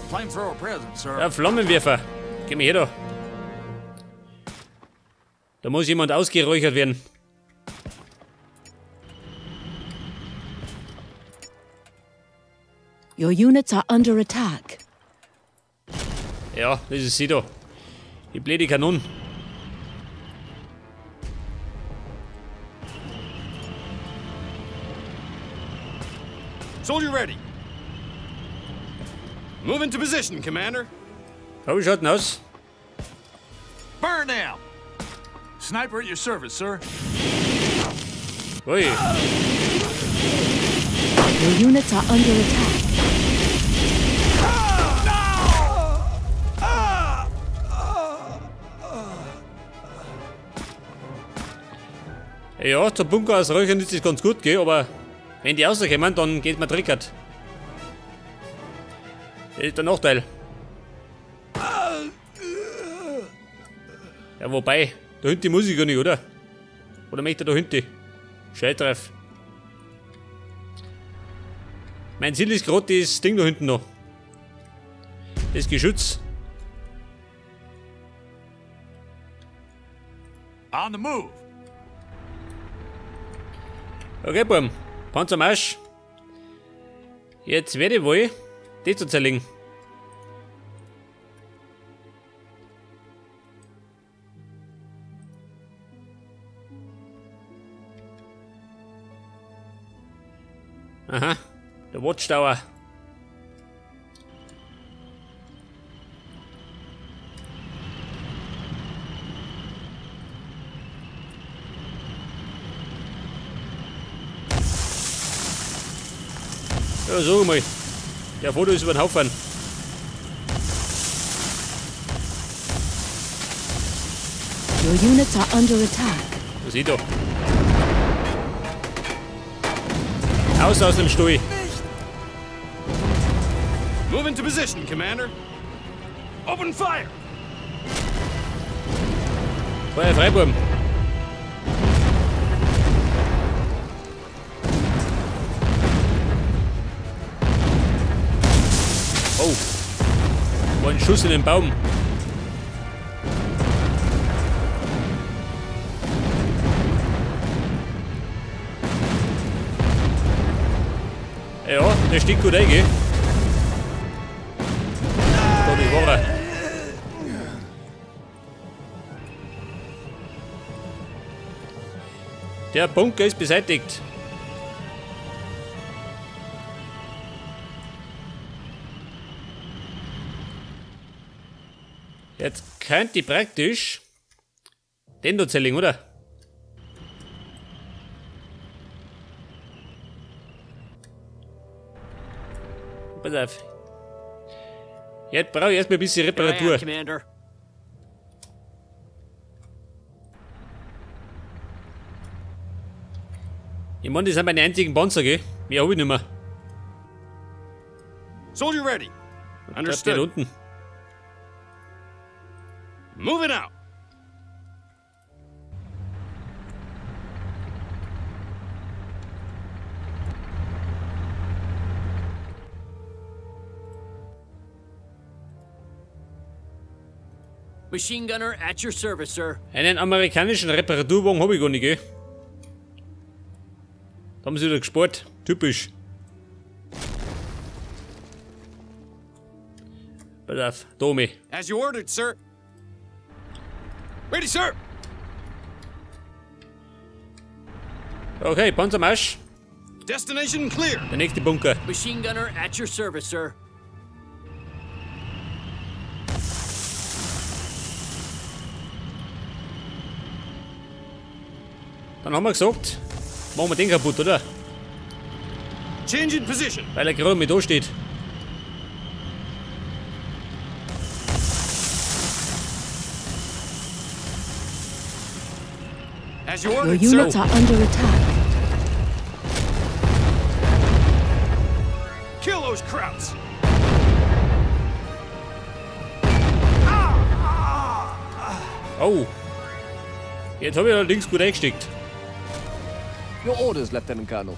Flamethrower present, sir. Ja, Flammenwerfer. Geh mir her da. Da muss jemand ausgeräuchert werden. Your units are under attack. Ja, das ist sie da. Die blöde Kanone. Soldier ready. Move into position, Commander. Oh, schaut denn aus? Burn down. Sniper at your service, sir. Ui. Your units are under attack. Ja, zum Bunker aus Räuchern ist es ganz gut, gell? Aber wenn die rauskommen, dann geht man trickert. Das ist der Nachteil. Ja, wobei, da hinten muss ich gar nicht, oder? Oder möchte er da hinten? Scheißdreif. Mein Ziel ist gerade das Ding da hinten noch. Das Geschütz. On the move. Okay, Buben. Panzermarsch. Jetzt werde ich wohl das zu zerlegen. Aha, der Watchtower. Ja, sag mal. Der Foto ist über den Haufen. Your units are under attack. Was ist da? Aus dem Stuhl. Move into position, Commander. Open fire. Feuer frei, Buben. Oh. War ein Schuss in den Baum. Ja, der stinkt gut ein, gell? Da die Ware. Der Bunker ist beseitigt. Jetzt könnte ich praktisch den da zerlegen, oder? Pass auf. Jetzt brauche ich erstmal ein bisschen Reparatur. Commander. Ich meine, das sind meine einzigen Panzer, gell? Mehr habe ich nicht mehr. Soldier ready. Bleibt der Understood. unten. Moving out. Machine gunner at your service, sir. Einen amerikanischen Reparaturwagen habe ich gar nicht, gell? Da haben sie wieder gespart. Typisch. Pass auf, Tommy. As you ordered, sir. Ready, sir. Okay, Panzermarsch. Destination clear. Der nächste Bunker. Machine gunner at your service, sir. Dann haben wir gesagt, machen wir den kaputt, oder? Change in position. Weil er gerade mit da steht. As you Your ordered, units sir. are under attack. Kill those Krauts. Oh. Jetzt habe ich allerdings gut eingesteckt. Your orders, Lieutenant Colonel.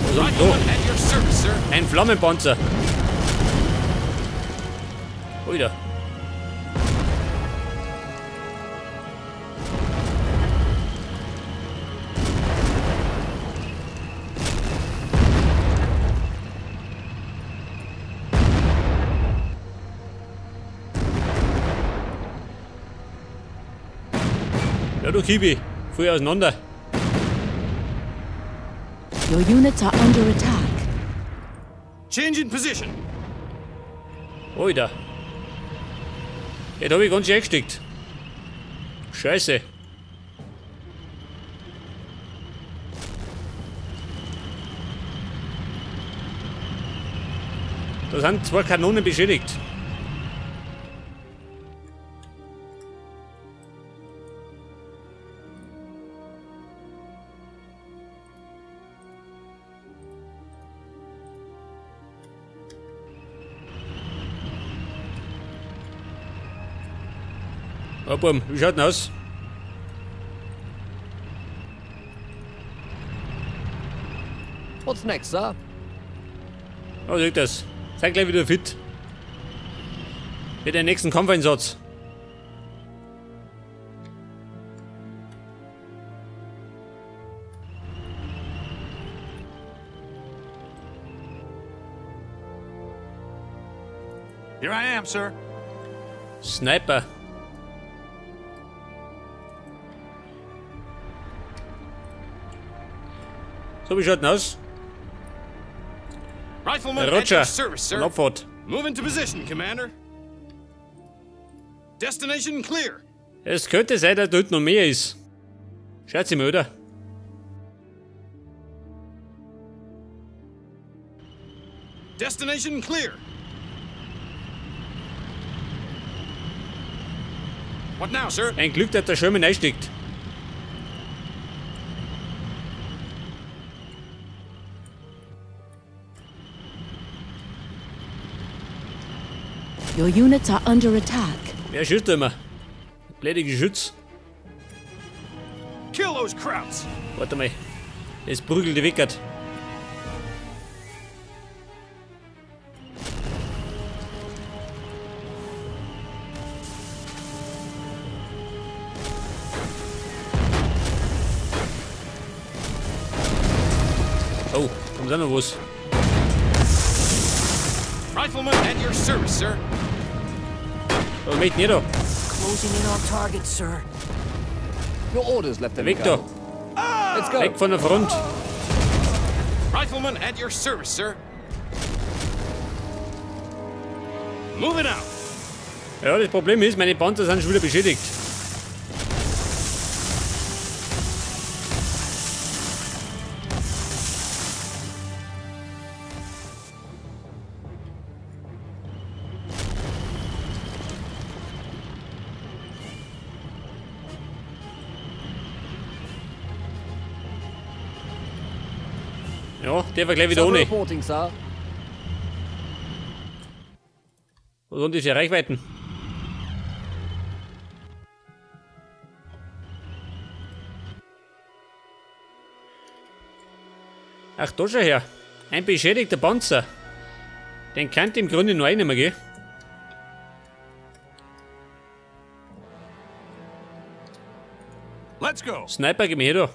Was Right ist denn at your service, sir. da? Ein Flammenpanzer. Ui da. Ja, du Kiwi. Voll auseinander. Your units are under attack. Changing position. Ui da. Ja, da hab ich ganz schön eingesteckt. Scheiße. Da sind 2 Kanonen beschädigt. Oh, Bum, wie schaut denn aus? What's next, sir? Oh, sieht das. Seid gleich wieder fit. Für den nächsten Kampfeinsatz. Here I am, sir. Sniper. So, wie schaut denn aus? Rifleman at Roger. your service, Von sir. Abfahrt. Move into position, Commander. Destination clear. Es könnte sein, dass dort noch mehr ist. Schaut sie mal, oder? Destination clear. What now, sir? Ein Glück, dass der Sherman einsteckt. Your units are under attack. Wer schießt da immer? Blöde Geschütz. Kill those Krauts. Warte mal. Das prügelte Wickert. Oh, kommt da noch was? Rifleman at your service, sir. Was macht denn ihr da? Closing in on target, sir. Your orders, Lieutenant Weg da! Colonel. Let's go. Weg von der Front! Rifleman at your service, sir. Moving out. Ja, das Problem ist, meine Panzer sind schon wieder beschädigt. Ja, der war gleich wieder Server ohne. reporting, sir. Was sind das für Reichweiten? Ach, da schon her. Ein beschädigter Panzer. Den kann im Grunde nur einer mehr, gell? Let's go. Sniper, gib mir her da.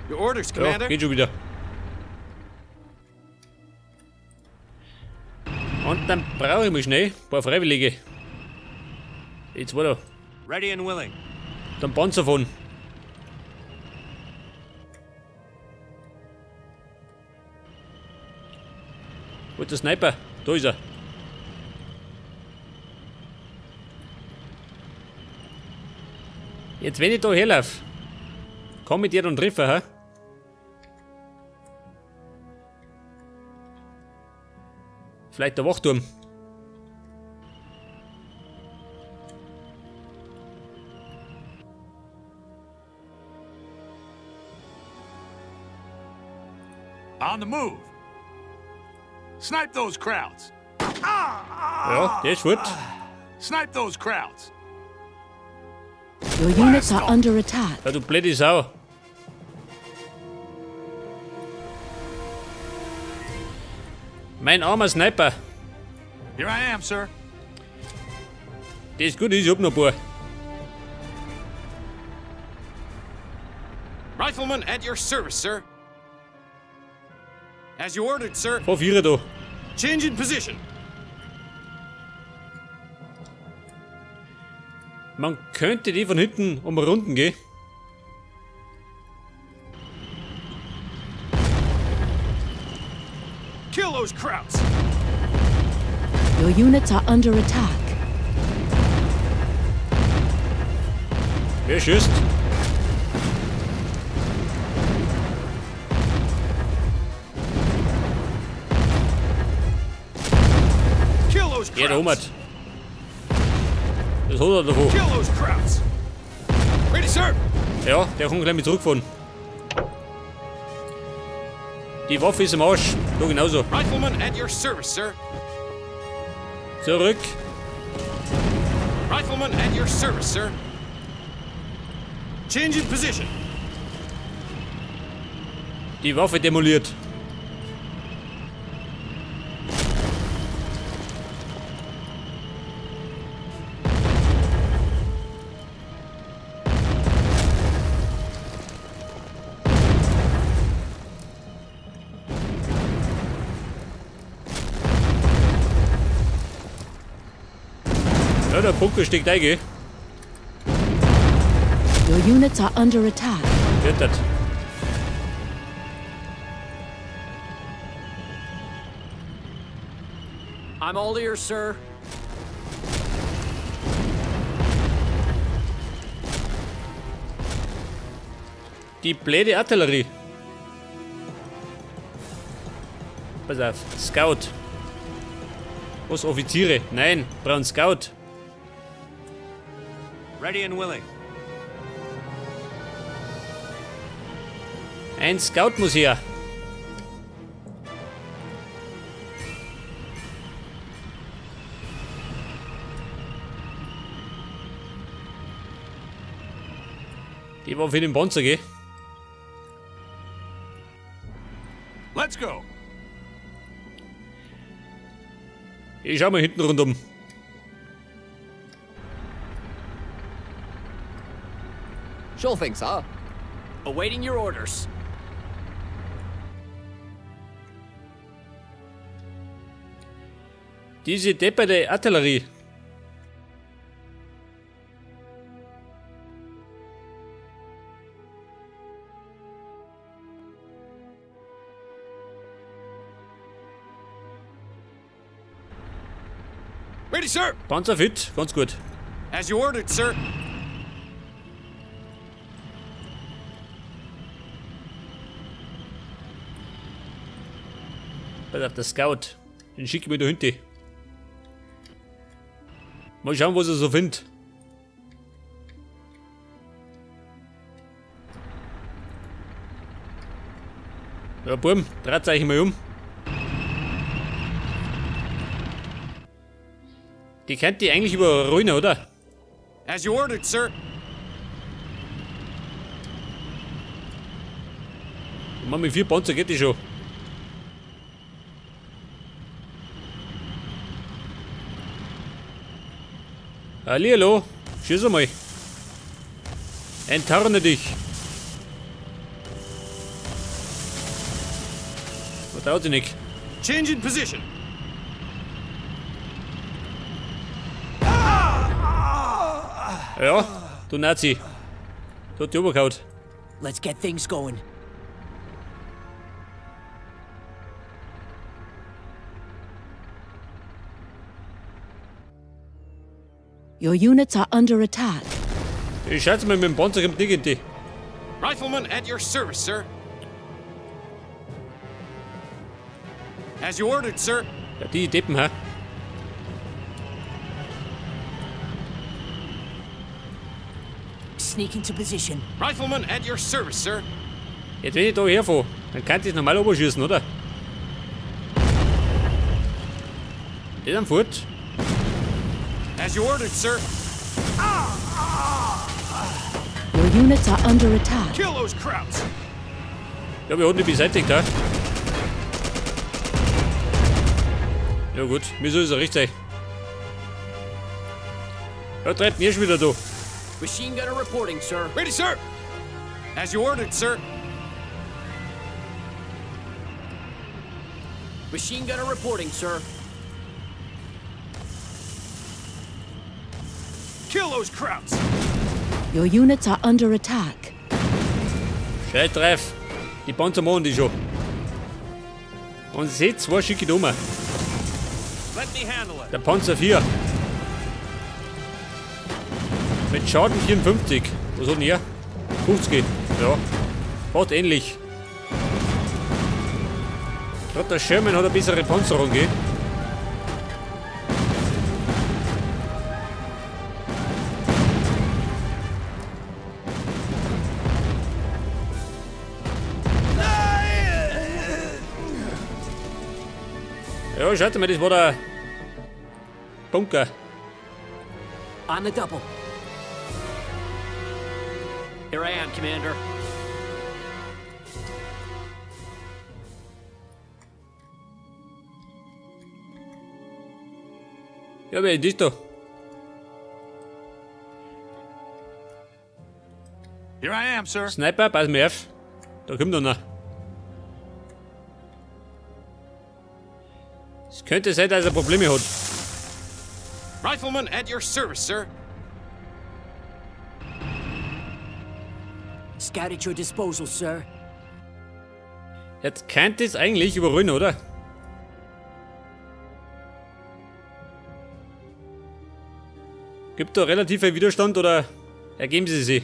Your orders, Ja, Commander. geht schon wieder. Und dann brauche ich mal schnell ein paar Freiwillige. Die zwei da. Ready and willing. Dann Panzer von. Wo ist der Sniper? Da ist er. Jetzt, wenn ich da herlaufe, komm mit dir dann treffen, hä? Vielleicht der Wachturm. On the move. Snipe those crowds. Ja, der ist gut. Snipe those crowds. Your units are under attack. Ja, du blöde Sau. Mein armer Sniper. Here I am, sir. Das ist gut, ich hab noch ein paar. Rifleman at your service, sir. As you ordered, sir. Vor 4 da. Change in position. Man könnte die von hinten umrunden gehen. Kill those crowds. Your units are under attack. Wer schießt? Kill those Ja, der crowds. Homert. Das hat er davon. Kill those crowds. Ready, sir. Ja, der kann gleich mit zurückfahren. Die Waffe ist am Arsch. Da genauso. Rifleman at your service, sir. Zurück. Rifleman at your service, sir. Change in position. Die Waffe demoliert. Ja, der Bunker steckt ein, gell? Your units are under attack. Wird das. I'm all ears, sir. Die blöde Artillerie. Pass auf. Scout. Was, Offiziere? Nein, brauchen Scout. Ready and willing. Ein Scout muss her. Die war für den Panzer, gell? Let's go. Ich schau mal hinten rundum. Sure thing, sir. Awaiting your orders. Diese depperte Artillerie. Ready, sir. Panzer fit, ganz gut. As you ordered, sir. Pass auf, der Scout. Den schicke ich mir da hinten. Mal schauen, was er so findet. Ja, Burm, dreht euch mal um. Die kennt die eigentlich überrollen, oder? As you ordered, sir. Mann, mit 4 Panzer geht die schon. Hallihallo, schieß einmal. Enttarne dich. Vertraut sich nicht. Change in position. Ja, du Nazi. Du hat die Oberkaut. Let's get things going. Your units are under attack. Ich schätze mal, mit dem Panzer kommt nicht in die. Rifleman at your service, sir. As you ordered, sir. Ja, die Deppen, ha? Sneaking to position. Rifleman at your service, sir. Jetzt wenn ich da herfahre, dann kann ich normal oberschießen, oder? Die sind fort. As you ordered, sir. Your units are under attack. Kill those Krauts! Ja, wir haben die beseitigt, ha? Ja gut, mir soll es ja recht sein. Ja, treibt mir schon wieder da. Machine gunner reporting, sir. Ready, sir. As you ordered, sir. Machine gunner reporting, sir. Kill those Krauts! Your units are under attack. Gescheit drauf. Die Panzer machen die schon. Und seht, zwei schicke Nummer. Let me handle it. Der Panzer 4. Mit Schaden 54. Was hat denn er? 50. Ja. Hat ähnlich. Gerade der Sherman hat eine bessere Panzerung, gell? Ja, schaut mal, das war der Bunker. On the double. Here I am, Commander. Ja, wer ist das da? Here I am, sir. Sniper, pass mir auf. Da kommt noch. Es könnte sein, dass er Probleme hat. Rifleman at your service, sir. Scout at your disposal, sir. Jetzt könnte es eigentlich überrollen, oder? Gibt da relativ viel Widerstand oder ergeben sie sich?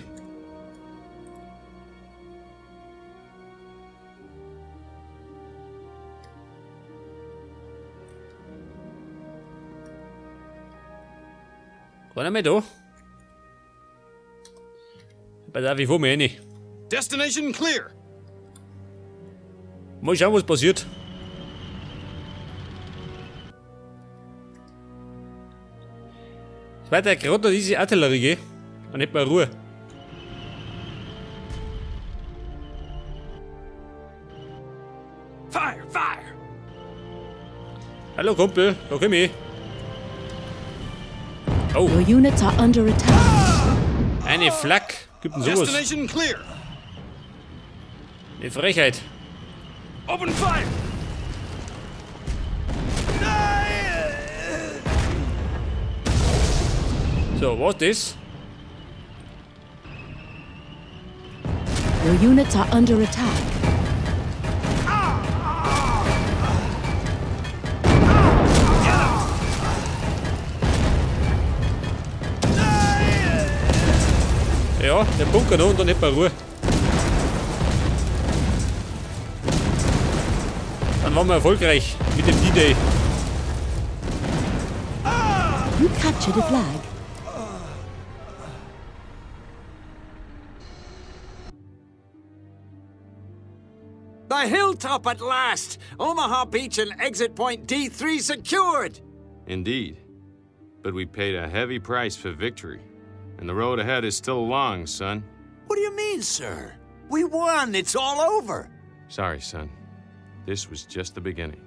War nicht mehr da? Pass auf, ich fahr mich rein. Destination clear. Mal schauen, was passiert. Es war ja gerade noch diese Artillerie, gell? Und nicht mal Ruhe. Fire, fire! Hallo Kumpel, da komm ich. Oh, Your units are under attack. eine Flak. Gibt denn sowas? Destination clear. Eine Frechheit. Open fire! So, was das? Your units are under attack. Ja, der Bunker noch und dann nicht mehr Ruhe. Dann waren wir erfolgreich mit dem D-Day. You captured a flag. The hilltop at last! Omaha Beach and exit point D3 secured! Indeed. But we paid a heavy price for victory. And the road ahead is still long, son. What do you mean, sir? We won! It's all over! Sorry, son. This was just the beginning.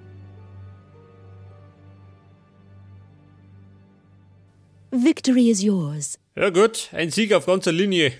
Victory is yours. Ja gut, ein Sieg auf ganzer Linie.